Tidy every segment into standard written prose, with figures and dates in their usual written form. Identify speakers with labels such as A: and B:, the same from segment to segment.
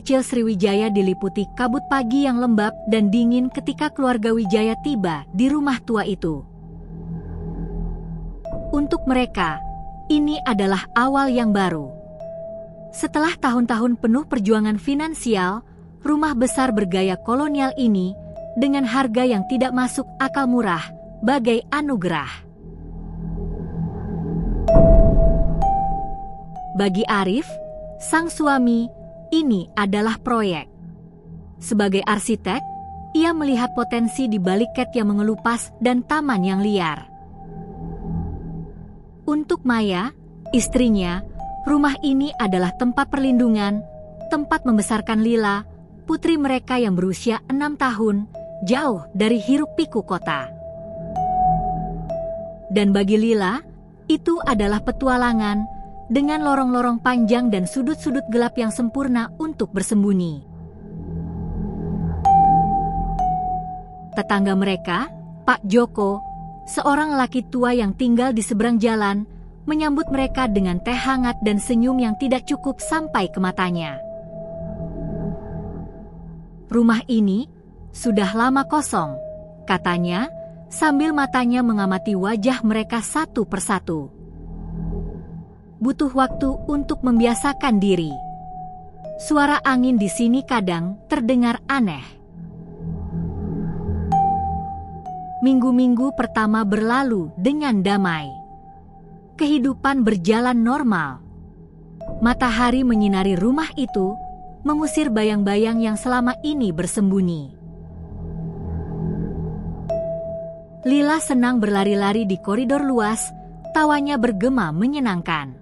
A: kecil Sriwijaya diliputi kabut pagi yang lembab dan dingin ketika keluarga Wijaya tiba di rumah tua itu. Untuk mereka, ini adalah awal yang baru. Setelah tahun-tahun penuh perjuangan finansial, rumah besar bergaya kolonial ini dengan harga yang tidak masuk akal murah, bagai anugerah. Bagi Arif, sang suami, ini adalah proyek. Sebagai arsitek, ia melihat potensi di balik ket yang mengelupas dan taman yang liar. Untuk Maya, istrinya, rumah ini adalah tempat perlindungan, tempat membesarkan Lila, putri mereka yang berusia 6 tahun, jauh dari hiruk-pikuk kota. Dan bagi Lila, itu adalah petualangan, dengan lorong-lorong panjang dan sudut-sudut gelap yang sempurna untuk bersembunyi. Tetangga mereka, Pak Joko, seorang lelaki tua yang tinggal di seberang jalan, menyambut mereka dengan teh hangat dan senyum yang tidak cukup sampai ke matanya. Rumah ini sudah lama kosong, katanya, sambil matanya mengamati wajah mereka satu persatu. Butuh waktu untuk membiasakan diri. Suara angin di sini kadang terdengar aneh. Minggu-minggu pertama berlalu dengan damai. Kehidupan berjalan normal. Matahari menyinari rumah itu, mengusir bayang-bayang yang selama ini bersembunyi. Lila senang berlari-lari di koridor luas, tawanya bergema menyenangkan.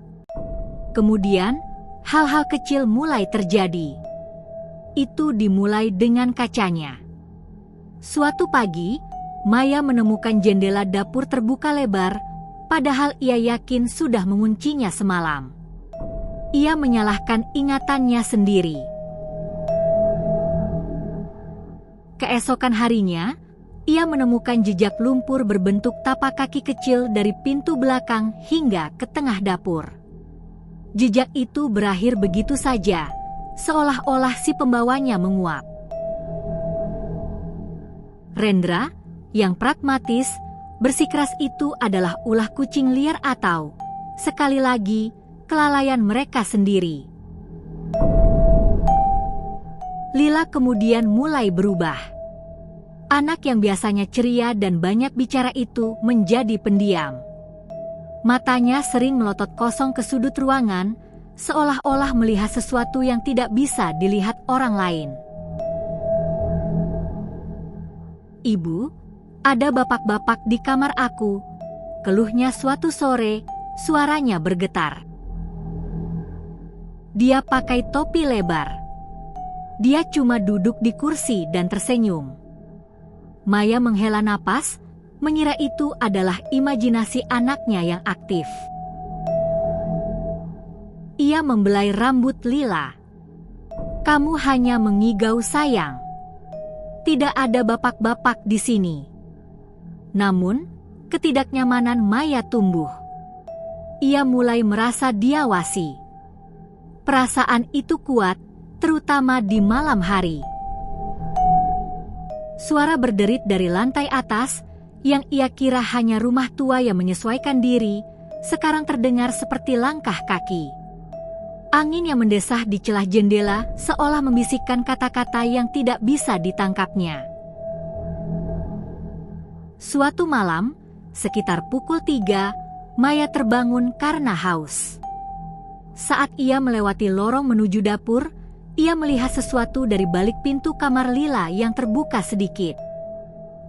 A: Kemudian, hal-hal kecil mulai terjadi. Itu dimulai dengan kacanya. Suatu pagi, Maya menemukan jendela dapur terbuka lebar, padahal ia yakin sudah menguncinya semalam. Ia menyalahkan ingatannya sendiri. Keesokan harinya, ia menemukan jejak lumpur berbentuk tapak kaki kecil dari pintu belakang hingga ke tengah dapur. Jejak itu berakhir begitu saja, seolah-olah si pembawanya menguap. Rendra, yang pragmatis, bersikeras itu adalah ulah kucing liar atau, sekali lagi, kelalaian mereka sendiri. Lila kemudian mulai berubah. Anak yang biasanya ceria dan banyak bicara itu menjadi pendiam. Matanya sering melotot kosong ke sudut ruangan, seolah-olah melihat sesuatu yang tidak bisa dilihat orang lain. "Ibu, ada bapak-bapak di kamar aku," keluhnya suatu sore, suaranya bergetar. Dia pakai topi lebar. Dia cuma duduk di kursi dan tersenyum. Maya menghela napas, mengira itu adalah imajinasi anaknya yang aktif. Ia membelai rambut Lila. "Kamu hanya mengigau sayang. Tidak ada bapak-bapak di sini." Namun, ketidaknyamanan Maya tumbuh. Ia mulai merasa diawasi. Perasaan itu kuat, terutama di malam hari. Suara berderit dari lantai atas, yang ia kira hanya rumah tua yang menyesuaikan diri, sekarang terdengar seperti langkah kaki. Angin yang mendesah di celah jendela seolah membisikkan kata-kata yang tidak bisa ditangkapnya. Suatu malam, sekitar pukul 3, Maya terbangun karena haus. Saat ia melewati lorong menuju dapur, ia melihat sesuatu dari balik pintu kamar Lila yang terbuka sedikit.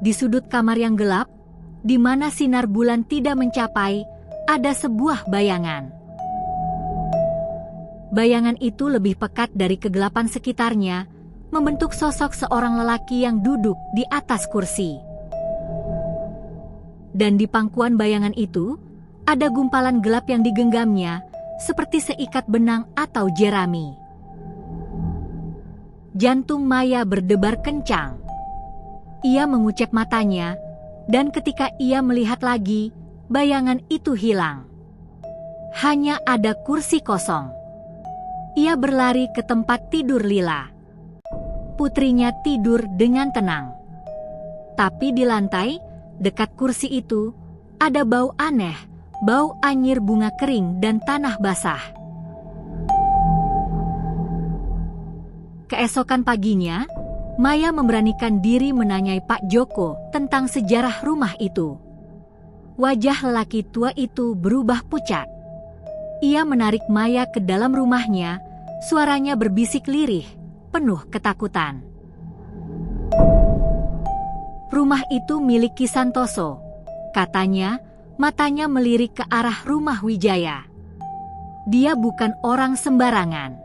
A: Di sudut kamar yang gelap, di mana sinar bulan tidak mencapai, ada sebuah bayangan. Bayangan itu lebih pekat dari kegelapan sekitarnya, membentuk sosok seorang lelaki yang duduk di atas kursi. Dan di pangkuan bayangan itu, ada gumpalan gelap yang digenggamnya, seperti seikat benang atau jerami. Jantung Maya berdebar kencang. Ia mengucek matanya, dan ketika ia melihat lagi, bayangan itu hilang. Hanya ada kursi kosong. ia berlari ke tempat tidur Lila. Putrinya tidur dengan tenang. Tapi di lantai, dekat kursi itu, ada bau aneh, bau anyir bunga kering dan tanah basah. Keesokan paginya, Maya memberanikan diri menanyai Pak Joko tentang sejarah rumah itu. Wajah lelaki tua itu berubah pucat. Ia menarik Maya ke dalam rumahnya, suaranya berbisik lirih, penuh ketakutan. Rumah itu milik Ki Santoso, katanya, matanya melirik ke arah rumah Wijaya. Dia bukan orang sembarangan.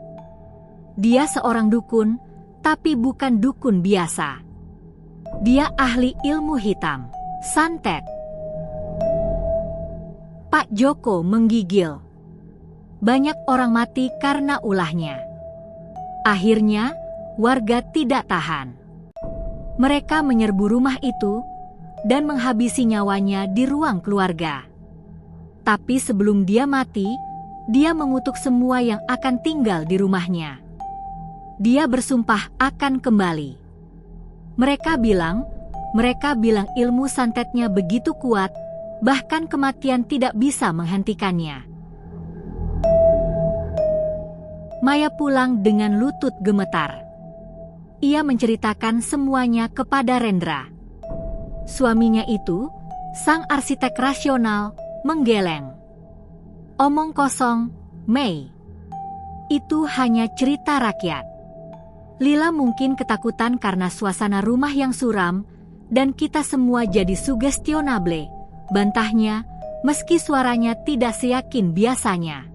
A: Dia seorang dukun, tapi bukan dukun biasa. Dia ahli ilmu hitam, santet. Pak Joko menggigil. Banyak orang mati karena ulahnya. Akhirnya, warga tidak tahan. Mereka menyerbu rumah itu dan menghabisi nyawanya di ruang keluarga. Tapi sebelum dia mati, dia mengutuk semua yang akan tinggal di rumahnya. Dia bersumpah akan kembali. Mereka bilang ilmu santetnya begitu kuat, bahkan kematian tidak bisa menghentikannya. Maya pulang dengan lutut gemetar. Ia menceritakan semuanya kepada Rendra. Suaminya itu, sang arsitek rasional, menggeleng. Omong kosong, Mei. Itu hanya cerita rakyat. Lila mungkin ketakutan karena suasana rumah yang suram, dan kita semua jadi sugestionable, bantahnya, meski suaranya tidak seyakin biasanya.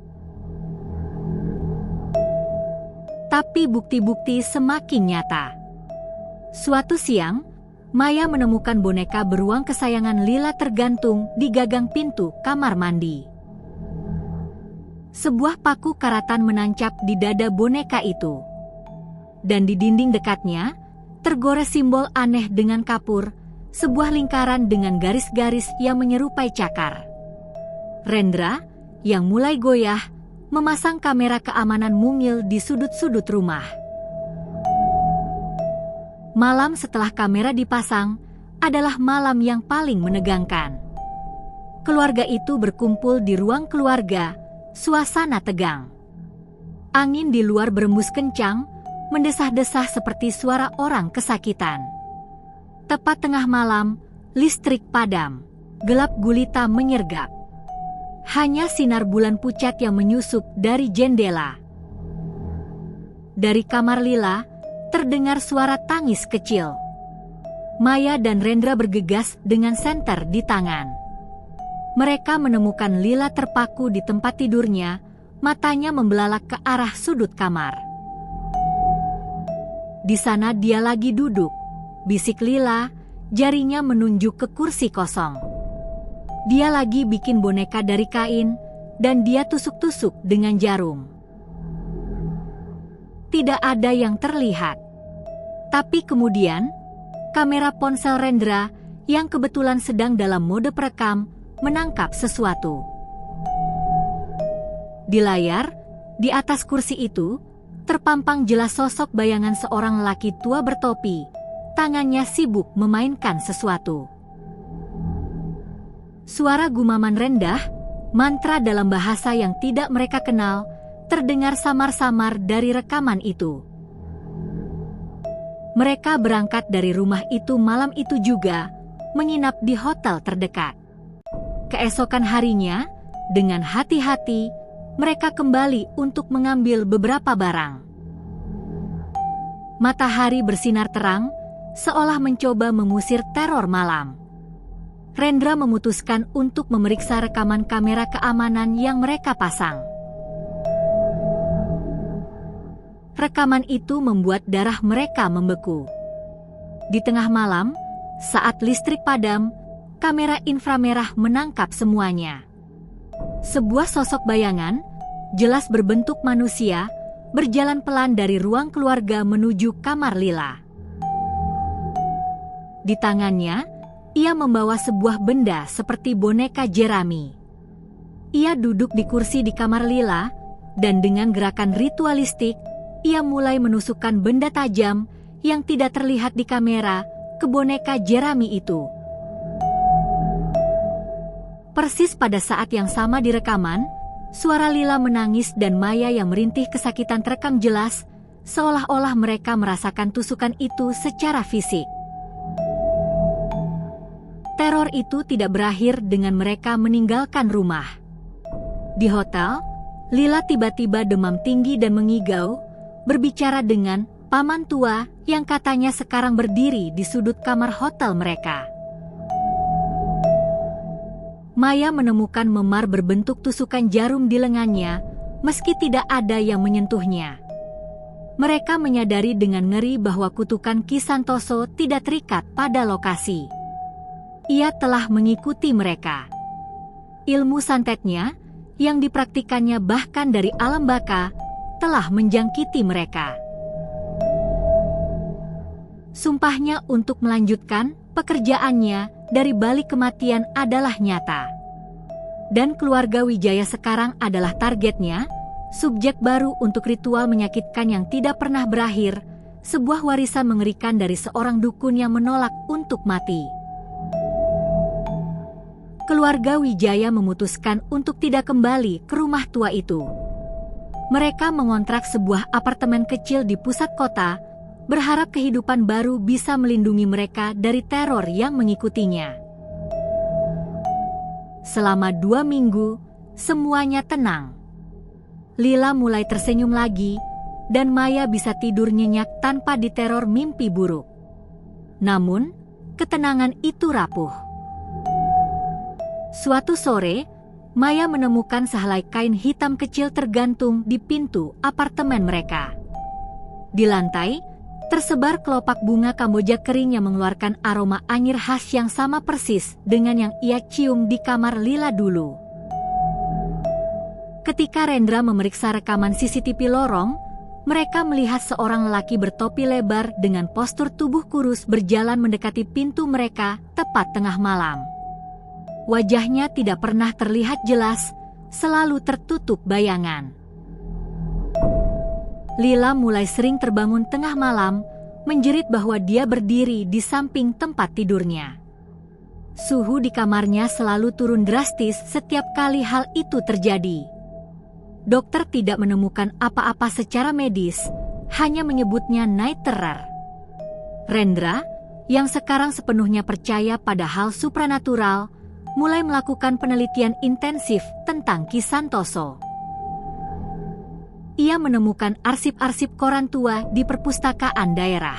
A: Tapi bukti-bukti semakin nyata. Suatu siang, Maya menemukan boneka beruang kesayangan Lila tergantung di gagang pintu kamar mandi. Sebuah paku karatan menancap di dada boneka itu. Dan di dinding dekatnya, tergores simbol aneh dengan kapur, sebuah lingkaran dengan garis-garis yang menyerupai cakar. Rendra, yang mulai goyah, memasang kamera keamanan mungil di sudut-sudut rumah. Malam setelah kamera dipasang, adalah malam yang paling menegangkan. Keluarga itu berkumpul di ruang keluarga, suasana tegang. Angin di luar berembus kencang, mendesah-desah seperti suara orang kesakitan. Tepat tengah malam, listrik padam, gelap gulita menyergap. Hanya sinar bulan pucat yang menyusup dari jendela. Dari kamar Lila, terdengar suara tangis kecil. Maya dan Rendra bergegas dengan senter di tangan. Mereka menemukan Lila terpaku di tempat tidurnya, matanya membelalak ke arah sudut kamar. Di sana dia lagi duduk, bisik Lila, jarinya menunjuk ke kursi kosong. Dia lagi bikin boneka dari kain, dan dia tusuk-tusuk dengan jarum. Tidak ada yang terlihat. Tapi kemudian, kamera ponsel Rendra, yang kebetulan sedang dalam mode perekam, menangkap sesuatu. Di layar, di atas kursi itu, terpampang jelas sosok bayangan seorang lelaki tua bertopi, tangannya sibuk memainkan sesuatu. Suara gumaman rendah, mantra dalam bahasa yang tidak mereka kenal, terdengar samar-samar dari rekaman itu. Mereka berangkat dari rumah itu malam itu juga, menginap di hotel terdekat. Keesokan harinya, dengan hati-hati, mereka kembali untuk mengambil beberapa barang. Matahari bersinar terang, seolah mencoba mengusir teror malam. Rendra memutuskan untuk memeriksa rekaman kamera keamanan yang mereka pasang. Rekaman itu membuat darah mereka membeku. Di tengah malam, saat listrik padam, kamera inframerah menangkap semuanya. Sebuah sosok bayangan, jelas berbentuk manusia, berjalan pelan dari ruang keluarga menuju kamar Lila. Di tangannya, ia membawa sebuah benda seperti boneka jerami. Ia duduk di kursi di kamar Lila, dan dengan gerakan ritualistik, ia mulai menusukkan benda tajam yang tidak terlihat di kamera ke boneka Jeremy itu. Persis pada saat yang sama di rekaman, suara Lila menangis dan Maya yang merintih kesakitan terekam jelas, seolah-olah mereka merasakan tusukan itu secara fisik. Teror itu tidak berakhir dengan mereka meninggalkan rumah. Di hotel, Lila tiba-tiba demam tinggi dan mengigau, berbicara dengan paman tua yang katanya sekarang berdiri di sudut kamar hotel mereka. Maya menemukan memar berbentuk tusukan jarum di lengannya, meski tidak ada yang menyentuhnya. Mereka menyadari dengan ngeri bahwa kutukan Ki Santoso tidak terikat pada lokasi. Ia telah mengikuti mereka. Ilmu santetnya, yang dipraktikannya bahkan dari alam baka, telah menjangkiti mereka. Sumpahnya untuk melanjutkan pekerjaannya dari balik kematian adalah nyata. Dan keluarga Wijaya sekarang adalah targetnya, subjek baru untuk ritual menyakitkan yang tidak pernah berakhir, sebuah warisan mengerikan dari seorang dukun yang menolak untuk mati. Keluarga Wijaya memutuskan untuk tidak kembali ke rumah tua itu. Mereka mengontrak sebuah apartemen kecil di pusat kota, berharap kehidupan baru bisa melindungi mereka dari teror yang mengikutinya. Selama 2 minggu, semuanya tenang. Lila mulai tersenyum lagi, dan Maya bisa tidur nyenyak tanpa diteror mimpi buruk. Namun, ketenangan itu rapuh. Suatu sore, Maya menemukan sehelai kain hitam kecil tergantung di pintu apartemen mereka. Di lantai, tersebar kelopak bunga Kamboja kering yang mengeluarkan aroma anyir khas yang sama persis dengan yang ia cium di kamar Lila dulu. Ketika Rendra memeriksa rekaman CCTV lorong, mereka melihat seorang lelaki bertopi lebar dengan postur tubuh kurus berjalan mendekati pintu mereka tepat tengah malam. Wajahnya tidak pernah terlihat jelas, selalu tertutup bayangan. Lila mulai sering terbangun tengah malam, menjerit bahwa dia berdiri di samping tempat tidurnya. Suhu di kamarnya selalu turun drastis setiap kali hal itu terjadi. Dokter tidak menemukan apa-apa secara medis, hanya menyebutnya night terror. Rendra, yang sekarang sepenuhnya percaya pada hal supranatural, mulai melakukan penelitian intensif tentang Ki Santoso. Ia menemukan arsip-arsip koran tua di perpustakaan daerah.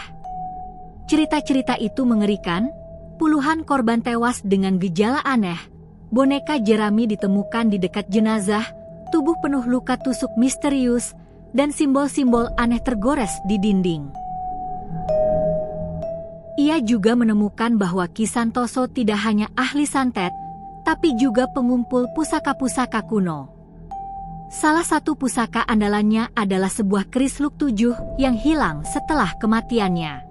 A: Cerita-cerita itu mengerikan, puluhan korban tewas dengan gejala aneh, boneka jerami ditemukan di dekat jenazah, tubuh penuh luka tusuk misterius, dan simbol-simbol aneh tergores di dinding. Ia juga menemukan bahwa Ki Santoso tidak hanya ahli santet, tapi juga pengumpul pusaka-pusaka kuno. Salah satu pusaka andalannya adalah sebuah keris Luk 7 yang hilang setelah kematiannya.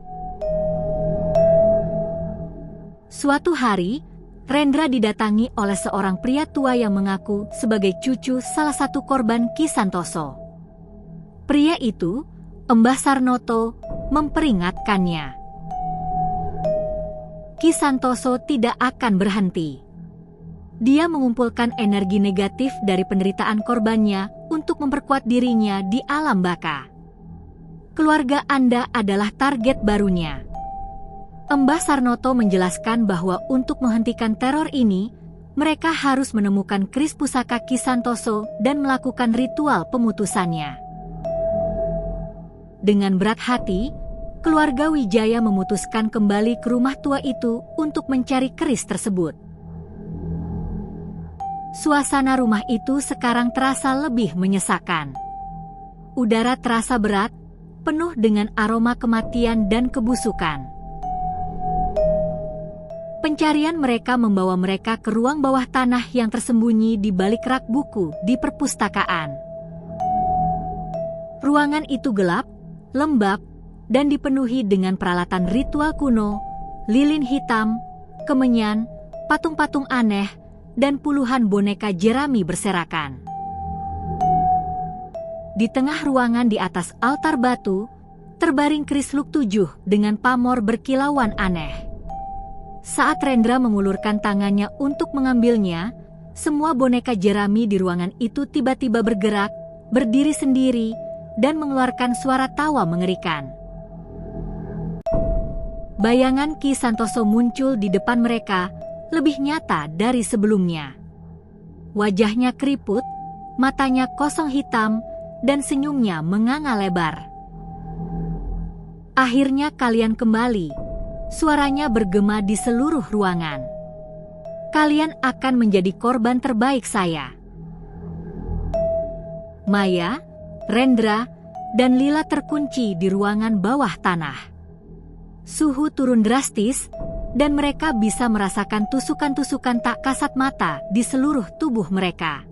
A: Suatu hari, Rendra didatangi oleh seorang pria tua yang mengaku sebagai cucu salah satu korban Ki Santoso. Pria itu, Embah Sarnoto, memperingatkannya. Ki Santoso tidak akan berhenti. Dia mengumpulkan energi negatif dari penderitaan korbannya untuk memperkuat dirinya di alam baka. Keluarga Anda adalah target barunya. Embah Sarnoto menjelaskan bahwa untuk menghentikan teror ini, mereka harus menemukan keris pusaka Ki Santoso dan melakukan ritual pemutusannya. Dengan berat hati, keluarga Wijaya memutuskan kembali ke rumah tua itu untuk mencari keris tersebut. Suasana rumah itu sekarang terasa lebih menyesakan. Udara terasa berat, penuh dengan aroma kematian dan kebusukan. Pencarian mereka membawa mereka ke ruang bawah tanah yang tersembunyi di balik rak buku di perpustakaan. Ruangan itu gelap, lembab, dan dipenuhi dengan peralatan ritual kuno, lilin hitam, kemenyan, patung-patung aneh, dan puluhan boneka jerami berserakan. Di tengah ruangan di atas altar batu, terbaring keris Luk 7 dengan pamor berkilauan aneh. Saat Rendra mengulurkan tangannya untuk mengambilnya, semua boneka jerami di ruangan itu tiba-tiba bergerak, berdiri sendiri, dan mengeluarkan suara tawa mengerikan. Bayangan Ki Santoso muncul di depan mereka, lebih nyata dari sebelumnya. Wajahnya keriput, matanya kosong hitam, dan senyumnya menganga lebar. Akhirnya kalian kembali, suaranya bergema di seluruh ruangan. Kalian akan menjadi korban terbaik saya. Maya, Rendra, dan Lila terkunci di ruangan bawah tanah. Suhu turun drastis, dan mereka bisa merasakan tusukan-tusukan tak kasat mata di seluruh tubuh mereka.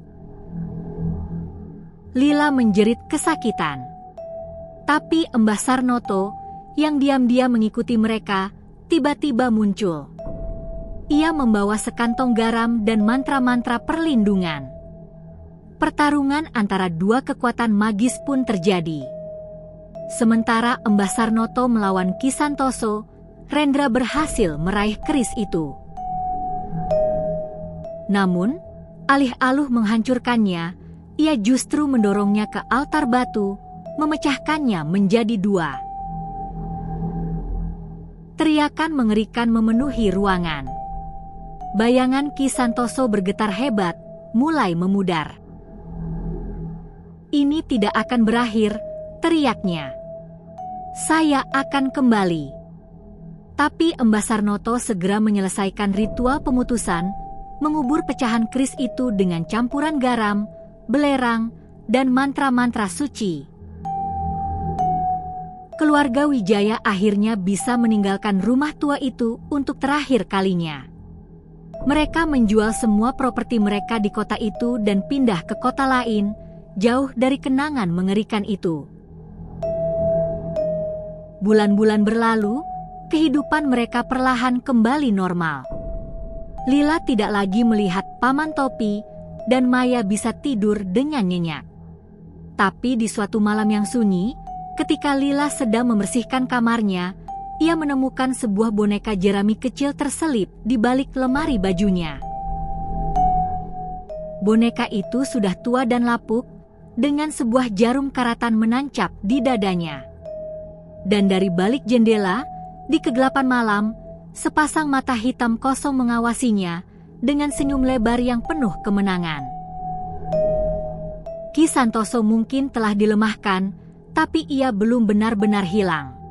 A: Lila menjerit kesakitan. Tapi Mbah Sarnoto, yang diam-diam mengikuti mereka, tiba-tiba muncul. Ia membawa sekantong garam dan mantra-mantra perlindungan. Pertarungan antara dua kekuatan magis pun terjadi. Sementara Mbah Sarnoto melawan Ki Santoso, Rendra berhasil meraih keris itu. Namun, alih-alih menghancurkannya, ia justru mendorongnya ke altar batu, memecahkannya menjadi dua. Teriakan mengerikan memenuhi ruangan. Bayangan Ki Santoso bergetar hebat, mulai memudar. Ini tidak akan berakhir, teriaknya. Saya akan kembali. Tapi Mbah Sarnoto segera menyelesaikan ritual pemutusan, mengubur pecahan keris itu dengan campuran garam, belerang, dan mantra-mantra suci. Keluarga Wijaya akhirnya bisa meninggalkan rumah tua itu untuk terakhir kalinya. Mereka menjual semua properti mereka di kota itu dan pindah ke kota lain, jauh dari kenangan mengerikan itu. Bulan-bulan berlalu, kehidupan mereka perlahan kembali normal. Lila tidak lagi melihat Paman Topi, dan Maya bisa tidur dengan nyenyak. Tapi di suatu malam yang sunyi, ketika Lila sedang membersihkan kamarnya, ia menemukan sebuah boneka jerami kecil terselip di balik lemari bajunya. Boneka itu sudah tua dan lapuk, dengan sebuah jarum karatan menancap di dadanya. Dan dari balik jendela, di kegelapan malam, sepasang mata hitam kosong mengawasinya dengan senyum lebar yang penuh kemenangan. Ki Santoso mungkin telah dilemahkan, tapi ia belum benar-benar hilang.